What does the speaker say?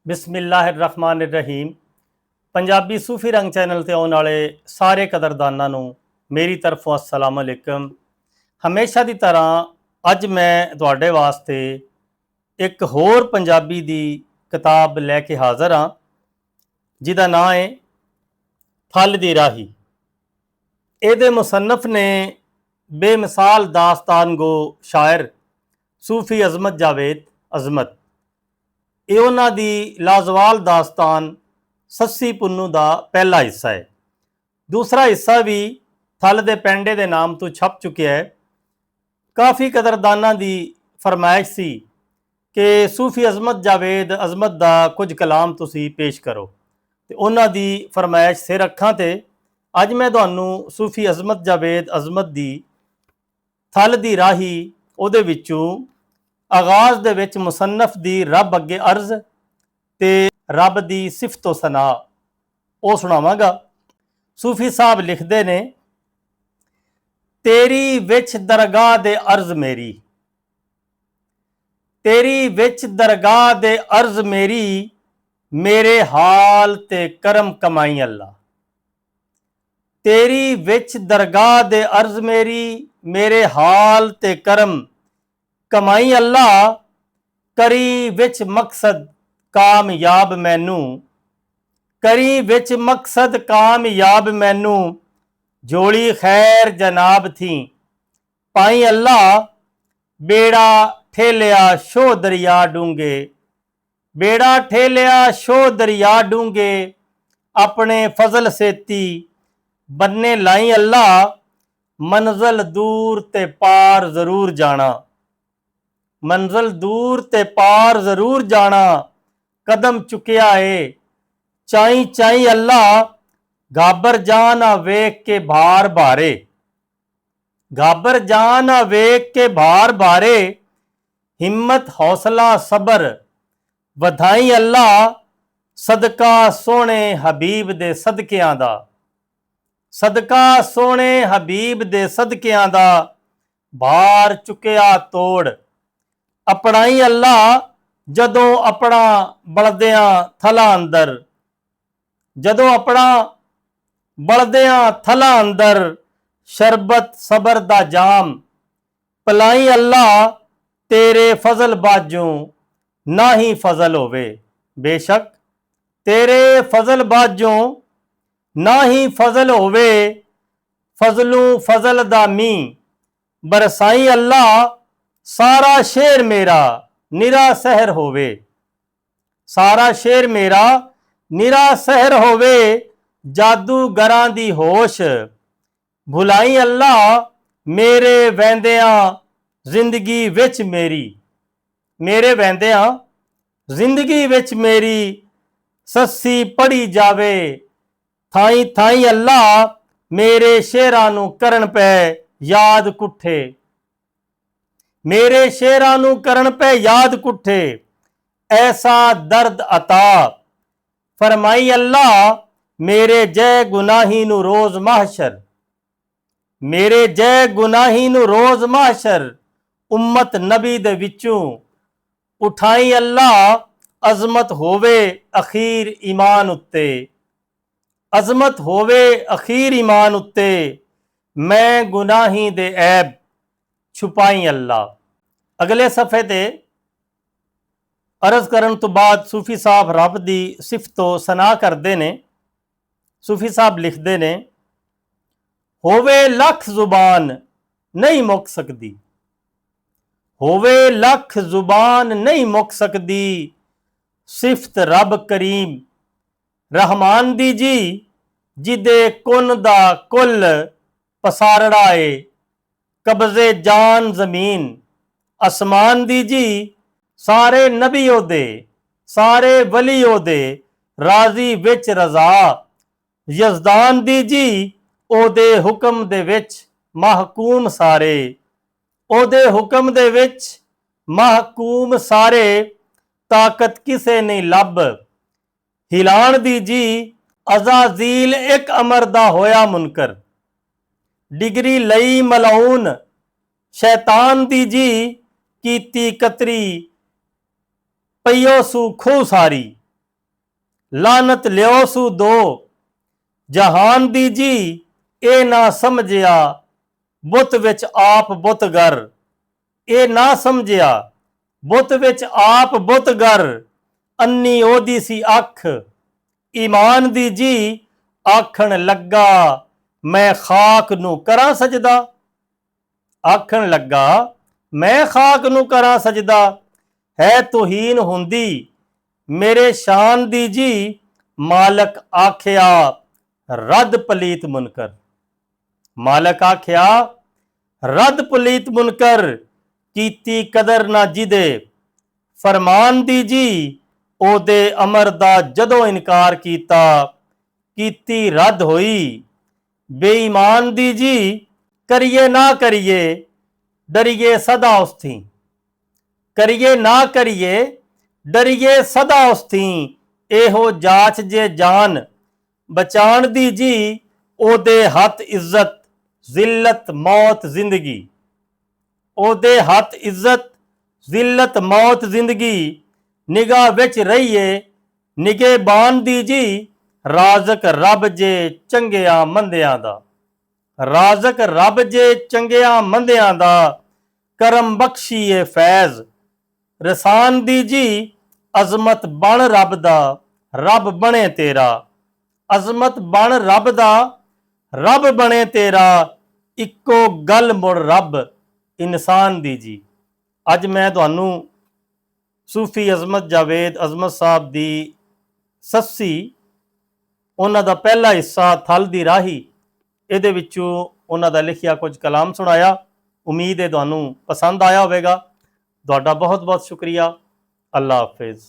बिस्मिल्लाहिर्रहमानिर्रहीम। पंजाबी सूफी रंग चैनल ते आने वाले सारे कदरदाना नूं मेरी तरफों अस्सलाम अलैकुम। हमेशा की तरह अज मैं तुहाडे वास्ते एक होर पंजाबी दी किताब लैके हाज़र हाँ, जिहदा नाम है फल दी राही। इहदे मुसन्नफ ने बेमिसाल दास्तान गो शायर सूफी अजमत जावेद अजमत। ਇਹ ਉਹਨਾਂ ਦੀ ਲਾਜ਼ਵਾਲ ਦਾਸਤਾਨ ਸੱਸੀ ਪੁੰਨੂ ਦਾ ਪਹਿਲਾ ਹਿੱਸਾ ਹੈ। ਦੂਸਰਾ ਹਿੱਸਾ ਵੀ ਥਲ ਦੇ ਪੈਂਡੇ ਦੇ ਨਾਮ ਤੋਂ ਛਪ ਚੁੱਕਿਆ ਹੈ। ਕਾਫੀ ਕਦਰਦਾਨਾਂ ਦੀ ਫਰਮਾਇਸ਼ ਸੀ ਕਿ ਸੂਫੀ ਅਜ਼ਮਤ ਜਾਵੇਦ ਅਜ਼ਮਤ ਦਾ ਕੁਝ ਕਲਾਮ ਤੁਸੀਂ ਪੇਸ਼ ਕਰੋ, ਤੇ ਉਹਨਾਂ ਦੀ ਫਰਮਾਇਸ਼ ਸਿਰ ਅੱਖਾਂ ਤੇ ਅੱਜ ਮੈਂ ਤੁਹਾਨੂੰ ਸੂਫੀ ਅਜ਼ਮਤ ਜਾਵੇਦ ਅਜ਼ਮਤ ਦੀ ਥਲ ਦੀ ਰਾਹੀ ਉਹਦੇ ਵਿੱਚੋਂ आगाज दे विच मुसन्नफ दी रब अगे अर्ज ते रब दी सिफत सना वो सुनावांगा। सूफी साहब लिखते ने, तेरी विच दरगाह दे अर्ज मेरी, तेरी विच दरगाह दे अर्ज मेरी, मेरे हाल ते करम कमाई अल्लाह। तेरी विच दरगाह दे अर्ज मेरी, मेरे हाल ते करम कमाई अल्लाह। करी विच मकसद कामयाब मैनू, करी विच मकसद कामयाब मैनू, जोड़ी खैर जनाब थी पाई अल्लाह। बेड़ा ठेलिया शो दरिया डूंगे, बेड़ा ठेलिया शो दरिया डूंगे, अपने फजल सेती बन्ने लाई अल्लाह। मंजिल दूर ते पार जरूर जाना, मंजिल दूर ते पार जरूर जाना, कदम चुकिया है चाई चाई अल्लाह। गाबर जाना वेख के भार भारे, गाबर जाना वेख के भार भारे, हिम्मत हौसला सबर वधाई अल्लाह। सदका सोने हबीब दे सदकियां दा, सदका सोने हबीब दे सदकियां दा, भार चुकिया तोड़ अपनाई अल्लाह। जदों अपना बलदियां थला अंदर, जदों अपना बलदियां थला अंदर, शरबत सबर दा जाम पलाई अल्लाह। तेरे फजल बाजों ना ही फजल होवे, बेशक तेरे फजल बाजों ना ही फजल होवे। फजलू फजल दा मी बरसाई अल्लाह। सारा शेर मेरा निरा सहर होवे, सारा शेर मेरा निरा सहर होवे। जादूगरां दी होश भुलाई अल्लाह। मेरे वैंदियां जिंदगी विच मेरी, मेरे वैंदियां जिंदगी विच मेरी, सस्सी पढ़ी जावे थाई थाई अल्लाह। मेरे शेरां नूं करन पै याद कुठे, मेरे शेरां नूं करन पे याद कुठे। ऐसा दर्द अता फरमाई अल्लाह। मेरे जय गुनाही नूं रोज महशर, मेरे जय गुनाही नूं रोज महशर, उम्मत नबी दे विचों उठाई अल्लाह। अजमत होवे अखीर ईमान उत्ते, अजमत होवे अखीर ईमान उत्ते, मैं गुनाही दे ऐब छुपाई अल्लाह। अगले सफ़े ते अर्ज करन तो बाद सूफी साहब रब दी सिफतो सना करते ने। सूफी साहब लिखते ने, होवे लख जुबान नहीं मुक सकती, होवे लख जुबान नहीं मुक सकती, सिफत रब करीम रहमान दी जी। जिदे कुन दा कुल पसारड़ा है, कब्जे जान जमीन आसमान दी जी। सारे नबी ओदे सारे वली ओदे राजी विच रजा यजदान दी जी। ओदे हुक्म दे विच महकूम सारे, ओदे हुक्म दे विच महकूम सारे, ताकत किसे नहीं लब हिलान दी जी। अजाजील एक अमर दा होया मुनकर, डिग्री लई मलाउन शैतान दी जी। कीती कतरी पईओ सू खो सारी, ਲਾਨਤ ਲਿਓ ਸੂ ਦੋ, ਜਹਾਨ ਦੀ ਜੀ ਇਹ ਨਾ ਸਮਝਿਆ, ਬੁੱਤ ਵਿੱਚ ਆਪ ਬੁੱਤਗਰ। ਇਹ ਨਾ ਸਮਝਿਆ, ਬੁੱਤ ਵਿੱਚ ਆਪ ਬੁੱਤਗਰ, ਅੰਨੀ ਉਹਦੀ ਸੀ ਅੱਖ। ਈਮਾਨ ਦੀ ਜੀ ਆਖਣ ਲੱਗਾ, ਮੈਂ ਖਾਕ ਨੂੰ ਕਰਾਂ ਸਜਦਾ। ਆਖਣ ਲੱਗਾ, ਮੈਂ ਖਾਕ ਨੂੰ ਕਰਾਂ ਸਜਦਾ। ਹੈ ਤੋਹੀਨ ਹੁੰਦੀ ਮੇਰੇ ਸ਼ਾਨ ਦੀ ਜੀ, ਮਾਲਕ ਆਖਿਆ ਰੱਦ ਪਲੀਤ ਮੁਨਕਰ। ਮਾਲਕ ਆਖਿਆ ਰੱਦ ਪਲੀਤ ਮੁਨਕਰ, ਕੀਤੀ ਕਦਰ ਨਾ ਜਿਹਦੇ। ਫਰਮਾਨ ਦੀ ਜੀ ਉਹਦੇ ਅਮਰ ਦਾ ਜਦੋਂ ਇਨਕਾਰ ਕੀਤਾ, ਕੀਤੀ ਰੱਦ ਹੋਈ। ਬੇਈਮਾਨ ਦੀ ਜੀ ਕਰੀਏ ਨਾ ਕਰੀਏ, ਡਰੀਏ ਸਦਾ ਉਸ ਥੀ। ਕਰੀਏ ਨਾ ਕਰੀਏ, ਡਰੀਏ ਸਦਾ ਉਸ ਥੀ। ਇਹੋ ਜਾਚ ਜੇ ਜਾਨ ਬਚਾਣ ਦੀ ਜੀ, ਉਹਦੇ ਹੱਥ ਇੱਜ਼ਤ ਜ਼ਿਲਤ ਮੌਤ ਜ਼ਿੰਦਗੀ। ਉਹਦੇ ਹੱਥ ਇੱਜ਼ਤ ਜ਼ਿਲਤ ਮੌਤ ਜ਼ਿੰਦਗੀ। ਨਿਗਾਹ ਵਿੱਚ ਰਹੀਏ ਨਿਗਹਿਬਾਨ ਦੀ ਜੀ, ਰਾਜ਼ਕ ਰੱਬ ਜੇ ਚੰਗਿਆਂ ਮੰਦਿਆਂ ਦਾ। ਰਾਜ਼ਕ ਰੱਬ ਜੇ ਚੰਗਿਆਂ ਮੰਦਿਆਂ ਦਾ, ਕਰਮ ਬਖਸ਼ੀਏ ਫੈਜ਼। ਰਸਾਨ ਦੀ ਜੀ ਅਜ਼ਮਤ ਬਣ ਰੱਬ ਦਾ, ਰੱਬ ਬਣੇ ਤੇਰਾ। ਅਜ਼ਮਤ ਬਣ ਰੱਬ ਦਾ, ਰੱਬ ਬਣੇ ਤੇਰਾ। ਇੱਕੋ ਗੱਲ ਮੁੜ ਰੱਬ ਇਨਸਾਨ ਦੀ ਜੀ। ਅੱਜ ਮੈਂ ਤੁਹਾਨੂੰ ਸੂਫੀ ਅਜ਼ਮਤ ਜਾਵੇਦ ਅਜ਼ਮਤ ਸਾਹਿਬ ਦੀ ਸੱਸੀ, ਉਹਨਾਂ ਦਾ ਪਹਿਲਾ ਹਿੱਸਾ ਥਲ ਦੀ ਰਾਹੀ, ਇਹਦੇ ਵਿੱਚੋਂ ਉਹਨਾਂ ਦਾ ਲਿਖਿਆ ਕੁਝ ਕਲਾਮ ਸੁਣਾਇਆ। ਉਮੀਦ ਹੈ ਤੁਹਾਨੂੰ ਪਸੰਦ ਆਇਆ ਹੋਵੇਗਾ। ਤੁਹਾਡਾ ਬਹੁਤ ਬਹੁਤ ਸ਼ੁਕਰੀਆ। ਅੱਲਾ ਹਾਫਿਜ਼।